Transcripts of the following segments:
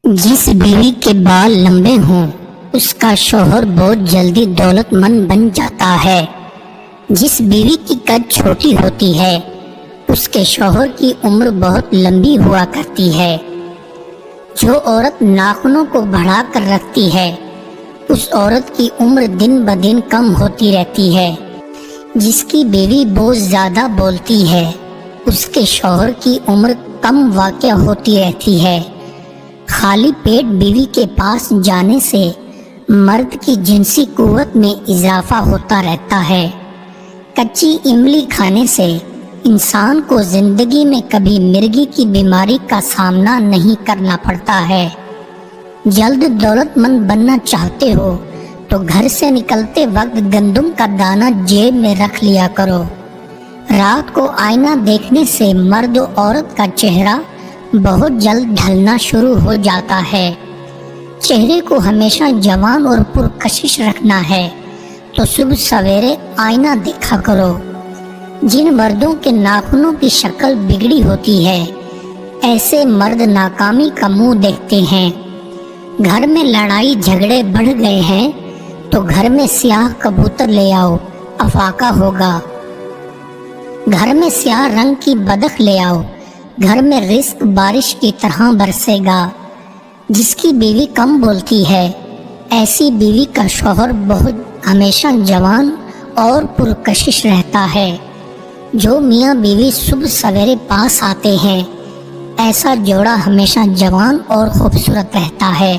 جس بیوی کے بال لمبے ہوں اس کا شوہر بہت جلدی دولت مند بن جاتا ہے۔ جس بیوی کی قد چھوٹی ہوتی ہے اس کے شوہر کی عمر بہت لمبی ہوا کرتی ہے۔ جو عورت ناخنوں کو بڑھا کر رکھتی ہے اس عورت کی عمر دن بدن کم ہوتی رہتی ہے۔ جس کی بیوی بہت زیادہ بولتی ہے اس کے شوہر کی عمر کم واقع ہوتی رہتی ہے۔ خالی پیٹ بیوی کے پاس جانے سے مرد کی جنسی قوت میں اضافہ ہوتا رہتا ہے۔ کچی املی کھانے سے انسان کو زندگی میں کبھی مرگی کی بیماری کا سامنا نہیں کرنا پڑتا ہے۔ جلد دولت مند بننا چاہتے ہو تو گھر سے نکلتے وقت گندم کا دانہ جیب میں رکھ لیا کرو۔ رات کو آئینہ دیکھنے سے مرد و عورت کا چہرہ بہت جلد ڈھلنا شروع ہو جاتا ہے۔ چہرے کو ہمیشہ جوان اور پرکشش رکھنا ہے تو صبح سویرے آئینہ دیکھا کرو۔ جن مردوں کے ناخنوں کی شکل بگڑی ہوتی ہے ایسے مرد ناکامی کا منہ دیکھتے ہیں۔ گھر میں لڑائی جھگڑے بڑھ گئے ہیں تو گھر میں سیاہ کبوتر لے آؤ، افاقہ ہوگا۔ گھر میں سیاہ رنگ کی بطخ لے آؤ، گھر میں رزق بارش کی طرح برسے گا۔ جس کی بیوی کم بولتی ہے ایسی بیوی کا شوہر بہت ہمیشہ جوان اور پرکشش رہتا ہے۔ جو میاں بیوی صبح سویرے پاس آتے ہیں ایسا جوڑا ہمیشہ جوان اور خوبصورت رہتا ہے۔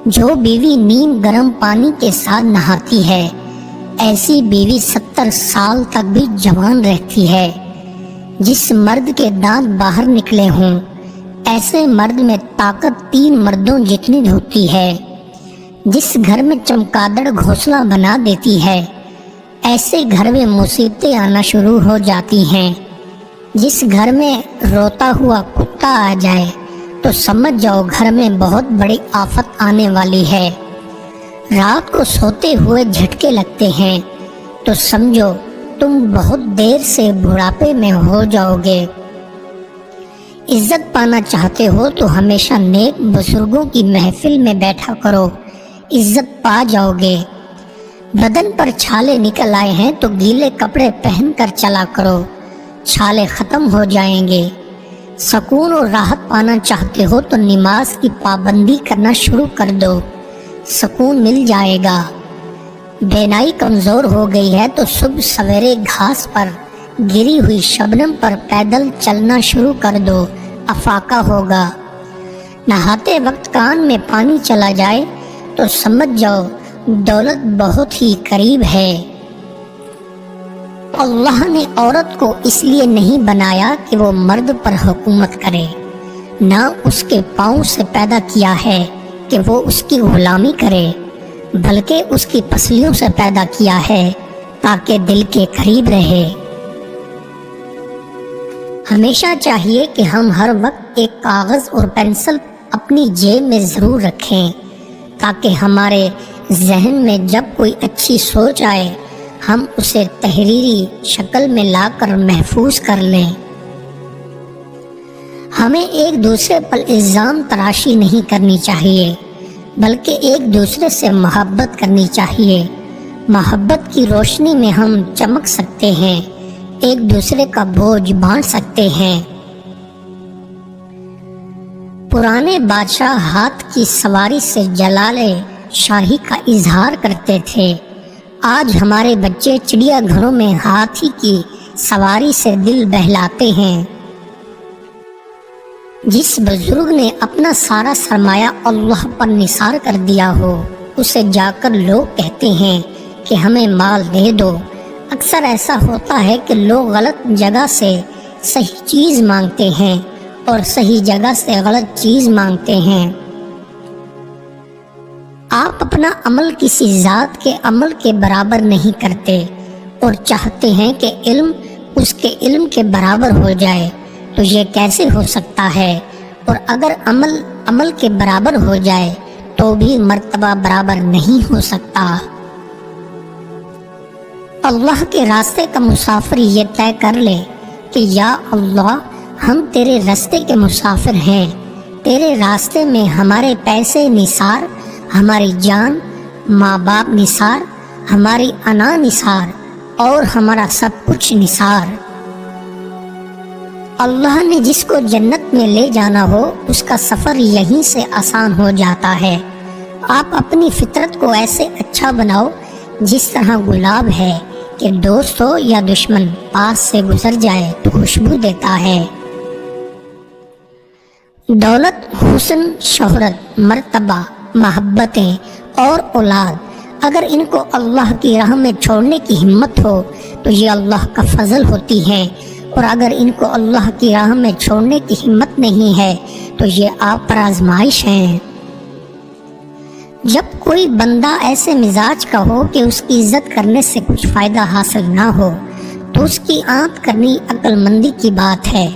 جو بیوی نیم گرم پانی کے ساتھ نہاتی ہے ایسی بیوی 70 سال تک بھی جوان رہتی ہے۔ جس مرد کے دانت باہر نکلے ہوں ایسے مرد میں طاقت 3 مردوں جتنی ہوتی ہے۔ جس گھر میں چمگادڑ گھونسلہ بنا دیتی ہے ایسے گھر میں مصیبتیں آنا شروع ہو جاتی ہیں۔ جس گھر میں روتا ہوا کتا آ جائے تو سمجھ جاؤ گھر میں بہت بڑی آفت آنے والی ہے۔ رات کو سوتے ہوئے جھٹکے لگتے ہیں تو سمجھو تم بہت دیر سے بڑھاپے میں ہو جاؤ گے۔ عزت پانا چاہتے ہو تو ہمیشہ نیک بزرگوں کی محفل میں بیٹھا کرو، عزت پا جاؤ گے۔ بدن پر چھالے نکل آئے ہیں تو گیلے کپڑے پہن کر چلا کرو، چھالے ختم ہو جائیں گے۔ سکون اور راحت پانا چاہتے ہو تو نماز کی پابندی کرنا شروع کر دو، سکون مل جائے گا۔ بینائی کمزور ہو گئی ہے تو صبح سویرے گھاس پر گری ہوئی شبنم پر پیدل چلنا شروع کر دو، افاقہ ہوگا۔ نہاتے وقت کان میں پانی چلا جائے تو سمجھ جاؤ دولت بہت ہی قریب ہے۔ اللہ نے عورت کو اس لیے نہیں بنایا کہ وہ مرد پر حکومت کرے، نہ اس کے پاؤں سے پیدا کیا ہے کہ وہ اس کی غلامی کرے، بلکہ اس کی پسلیوں سے پیدا کیا ہے تاکہ دل کے قریب رہے۔ ہمیشہ چاہیے کہ ہم ہر وقت ایک کاغذ اور پینسل اپنی جیب میں ضرور رکھیں تاکہ ہمارے ذہن میں جب کوئی اچھی سوچ آئے ہم اسے تحریری شکل میں لا کر محفوظ کر لیں۔ ہمیں ایک دوسرے پر الزام تراشی نہیں کرنی چاہیے بلکہ ایک دوسرے سے محبت کرنی چاہیے۔ محبت کی روشنی میں ہم چمک سکتے ہیں، ایک دوسرے کا بوجھ بانٹ سکتے ہیں۔ پرانے بادشاہ ہاتھ کی سواری سے جلال شاہی کا اظہار کرتے تھے، آج ہمارے بچے چڑیا گھروں میں ہاتھی کی سواری سے دل بہلاتے ہیں۔ جس بزرگ نے اپنا سارا سرمایہ اللہ پر نثار کر دیا ہو اسے جا کر لوگ کہتے ہیں کہ ہمیں مال دے دو۔ اکثر ایسا ہوتا ہے کہ لوگ غلط جگہ سے صحیح چیز مانگتے ہیں اور صحیح جگہ سے غلط چیز مانگتے ہیں۔ آپ اپنا عمل کسی ذات کے عمل کے برابر نہیں کرتے اور چاہتے ہیں کہ علم اس کے علم کے برابر ہو جائے، تو یہ کیسے ہو سکتا ہے؟ اور اگر عمل کے برابر ہو جائے تو بھی مرتبہ برابر نہیں ہو سکتا۔ اللہ کے راستے کا مسافر یہ طے کر لے کہ یا اللہ ہم تیرے راستے کے مسافر ہیں، تیرے راستے میں ہمارے پیسے نثار، ہماری جان، ماں باپ نثار، ہماری انا نثار اور ہمارا سب کچھ نثار۔ اللہ نے جس کو جنت میں لے جانا ہو اس کا سفر یہیں سے آسان ہو جاتا ہے۔ آپ اپنی فطرت کو ایسے اچھا بناؤ جس طرح گلاب ہے کہ دوست ہو یا دشمن پاس سے گزر جائے تو خوشبو دیتا ہے۔ دولت، حسن، شہرت، مرتبہ، محبتیں اور اولاد، اگر ان کو اللہ کی راہ میں چھوڑنے کی ہمت ہو تو یہ اللہ کا فضل ہوتی ہیں، اور اگر ان کو اللہ کی راہ میں چھوڑنے کی ہمت نہیں ہے تو یہ آپ پر آزمائش ہیں۔ جب کوئی بندہ ایسے مزاج کا ہو کہ اس کی عزت کرنے سے کچھ فائدہ حاصل نہ ہو تو اس کی آنت کرنی عقل مندی کی بات ہے،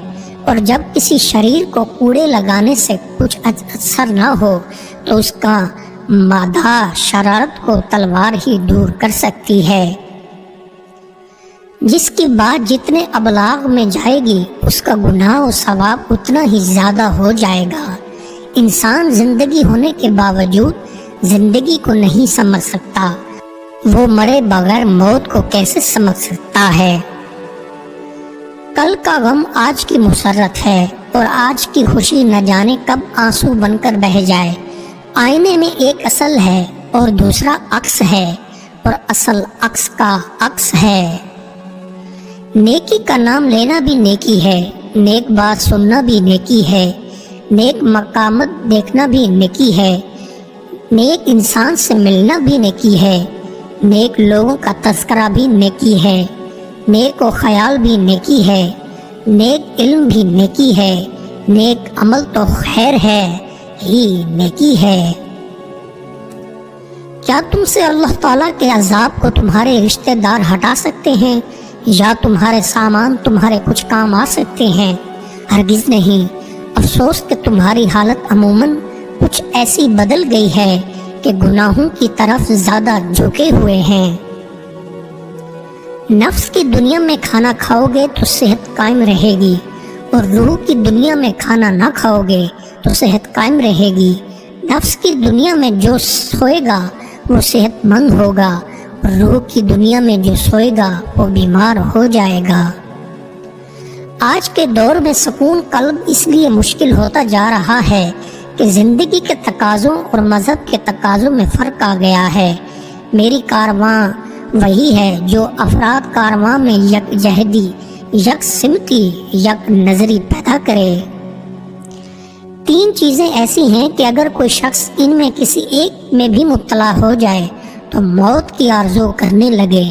اور جب کسی شریر کو کوڑے لگانے سے کچھ اثر نہ ہو تو اس کا مادہ شرارت کو تلوار ہی دور کر سکتی ہے۔ جس کی بات جتنے ابلاغ میں جائے گی اس کا گناہ و ثواب اتنا ہی زیادہ ہو جائے گا۔ انسان زندگی ہونے کے باوجود زندگی کو نہیں سمجھ سکتا، وہ مرے بغیر موت کو کیسے سمجھ سکتا ہے؟ کل کا غم آج کی مسرت ہے، اور آج کی خوشی نہ جانے کب آنسو بن کر بہہ جائے۔ آئینے میں ایک اصل ہے اور دوسرا عکس ہے، اور اصل عکس کا عکس ہے۔ نیکی کا نام لینا بھی نیکی ہے، نیک بات سننا بھی نیکی ہے، نیک مقامت دیکھنا بھی نیکی ہے، نیک انسان سے ملنا بھی نیکی ہے، نیک لوگوں کا تذکرہ بھی نیکی ہے، نیک و خیال بھی نیکی ہے، نیک علم بھی نیکی ہے، نیک عمل تو خیر ہے ہی نیکی ہے۔ کیا تم سے اللہ تعالیٰ کے عذاب کو تمہارے رشتہ دار ہٹا سکتے ہیں، یا تمہارے سامان تمہارے کچھ کام آ سکتے ہیں؟ ہرگز نہیں۔ افسوس کہ تمہاری حالت عموماً کچھ ایسی بدل گئی ہے کہ گناہوں کی طرف زیادہ جھکے ہوئے ہیں۔ نفس کی دنیا میں کھانا کھاؤ گے تو صحت قائم رہے گی، اور روح کی دنیا میں کھانا نہ کھاؤ گے تو صحت قائم رہے گی۔ نفس کی دنیا میں جو سوئے گا وہ صحت مند ہوگا، اور روح کی دنیا میں جو سوئے گا وہ بیمار ہو جائے گا۔ آج کے دور میں سکون قلب اس لیے مشکل ہوتا جا رہا ہے کہ زندگی کے تقاضوں اور مذہب کے تقاضوں میں فرق آ گیا ہے۔ میری کارواں وہی ہے جو افراد کارواں میں یک جہدی، یک سمتی، یک نظری پیدا کرے۔ تین چیزیں ایسی ہیں کہ اگر کوئی شخص ان میں کسی ایک میں بھی مبتلا ہو جائے تو موت کی آرزو کرنے لگے: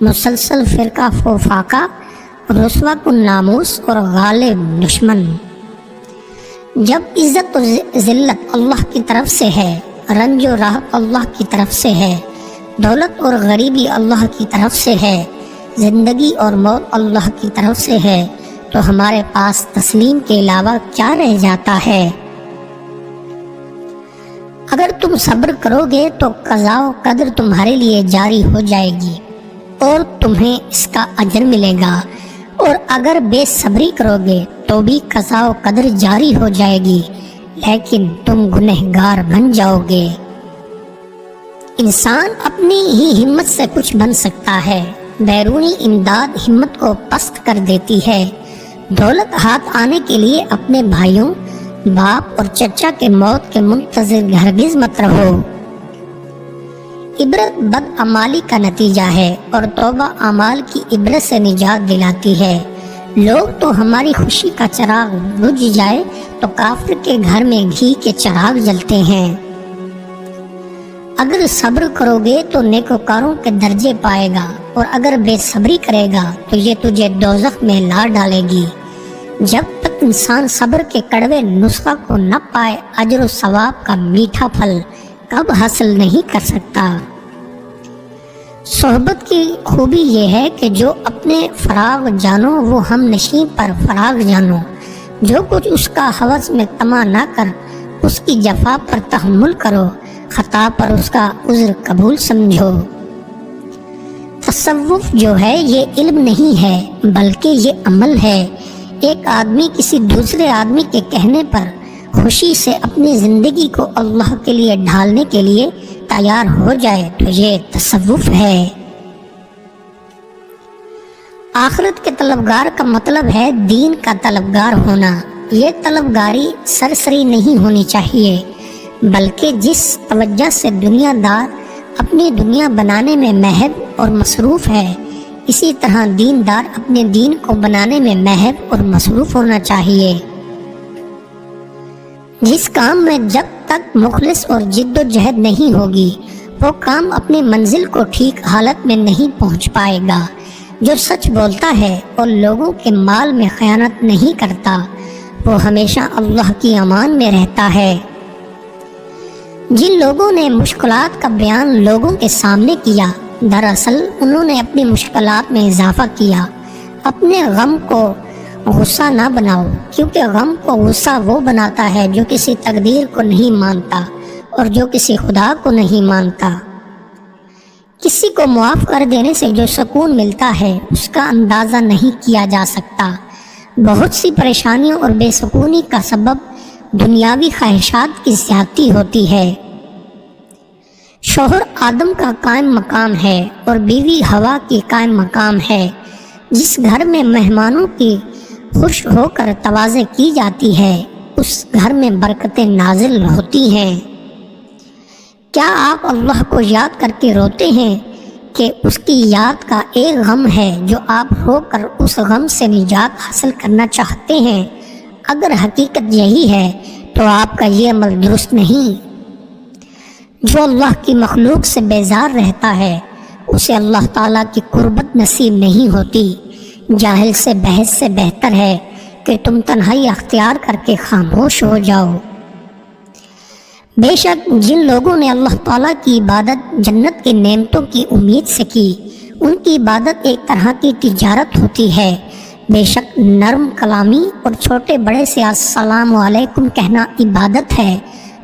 مسلسل فرقہ فاقہ، رسوا کن ناموس اور غالب دشمن۔ جب عزت و ذلت اللہ کی طرف سے ہے، رنج و راحت اللہ کی طرف سے ہے، دولت اور غریبی اللہ کی طرف سے ہے، زندگی اور موت اللہ کی طرف سے ہے، تو ہمارے پاس تسلیم کے علاوہ کیا رہ جاتا ہے؟ اگر تم صبر کرو گے تو قضاء و قدر تمہارے لیے جاری ہو جائے گی اور تمہیں اس کا اجر ملے گا، اور اگر بے صبری کرو گے تو بھی قضاء و قدر جاری ہو جائے گی، لیکن تم گنہگار بن جاؤ گے۔ انسان اپنی ہی ہمت سے کچھ بن سکتا ہے، بیرونی امداد ہمت کو پست کر دیتی ہے۔ دولت ہاتھ آنے کے لیے اپنے بھائیوں، باپ اور چچا کے موت کے منتظر ہرگز مت رہو۔ عبرت بدعمالی کا نتیجہ ہے، اور توبہ اعمال کی عبرت سے نجات دلاتی ہے۔ لوگ تو ہماری خوشی کا چراغ بجھ جائے تو کافر کے گھر میں گھی کے چراغ جلتے ہیں۔ اگر صبر کرو گے تو نیکوکاروں کے درجے پائے گا، اور اگر بے صبری کرے گا تو یہ تجھے دوزخ میں لا ڈالے گی۔ جب تک انسان صبر کے کڑوے نسخہ کو نہ پائے، اجر و ثواب کا میٹھا پھل کب حاصل نہیں کر سکتا۔ صحبت کی خوبی یہ ہے کہ جو اپنے فراغ جانو وہ ہم نشین پر فراغ جانو، جو کچھ اس کا حوض میں طمع نہ کر، اس کی جفا پر تحمل کرو، خطا پر اس کا عذر قبول سمجھو۔ تصوف جو ہے یہ علم نہیں ہے بلکہ یہ عمل ہے۔ ایک آدمی کسی دوسرے آدمی کے کہنے پر خوشی سے اپنی زندگی کو اللہ کے لیے ڈھالنے کے لیے تیار ہو جائے تو یہ تصوف ہے۔ آخرت کے طلبگار کا مطلب ہے دین کا طلبگار ہونا۔ یہ طلبگاری سرسری نہیں ہونی چاہیے، بلکہ جس توجہ سے دنیا دار اپنی دنیا بنانے میں محب اور مصروف ہے، اسی طرح دین دار اپنے دین کو بنانے میں محب اور مصروف ہونا چاہیے۔ جس کام میں جب تک مخلص اور جد و جہد نہیں ہوگی، وہ کام اپنی منزل کو ٹھیک حالت میں نہیں پہنچ پائے گا۔ جو سچ بولتا ہے اور لوگوں کے مال میں خیانت نہیں کرتا، وہ ہمیشہ اللہ کی امان میں رہتا ہے۔ جن لوگوں نے مشکلات کا بیان لوگوں کے سامنے کیا، دراصل انہوں نے اپنی مشکلات میں اضافہ کیا۔ اپنے غم کو غصہ نہ بناؤ، کیونکہ غم کو غصہ وہ بناتا ہے جو کسی تقدیر کو نہیں مانتا اور جو کسی خدا کو نہیں مانتا۔ کسی کو معاف کر دینے سے جو سکون ملتا ہے، اس کا اندازہ نہیں کیا جا سکتا۔ بہت سی پریشانیوں اور بے سکونی کا سبب دنیاوی خواہشات کی زیادتی ہوتی ہے۔ شوہر آدم کا قائم مقام ہے اور بیوی ہوا کی قائم مقام ہے۔ جس گھر میں مہمانوں کی خوش ہو کر تواضع کی جاتی ہے، اس گھر میں برکتیں نازل ہوتی ہیں۔ کیا آپ اللہ کو یاد کر کے روتے ہیں کہ اس کی یاد کا ایک غم ہے جو آپ رو کر اس غم سے نجات حاصل کرنا چاہتے ہیں؟ اگر حقیقت یہی ہے تو آپ کا یہ عمل درست نہیں۔ جو اللہ کی مخلوق سے بیزار رہتا ہے، اسے اللہ تعالیٰ کی قربت نصیب نہیں ہوتی۔ جاہل سے بحث سے بہتر ہے کہ تم تنہائی اختیار کر کے خاموش ہو جاؤ۔ بے شک جن لوگوں نے اللہ تعالیٰ کی عبادت جنت کی نعمتوں کی امید سے کی، ان کی عبادت ایک طرح کی تجارت ہوتی ہے۔ بے شک نرم کلامی اور چھوٹے بڑے سے السلام علیکم کہنا عبادت ہے۔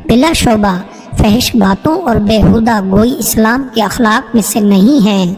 بلا شبہ فحش باتوں اور بیہودہ گوئی اسلام کے اخلاق میں سے نہیں ہیں۔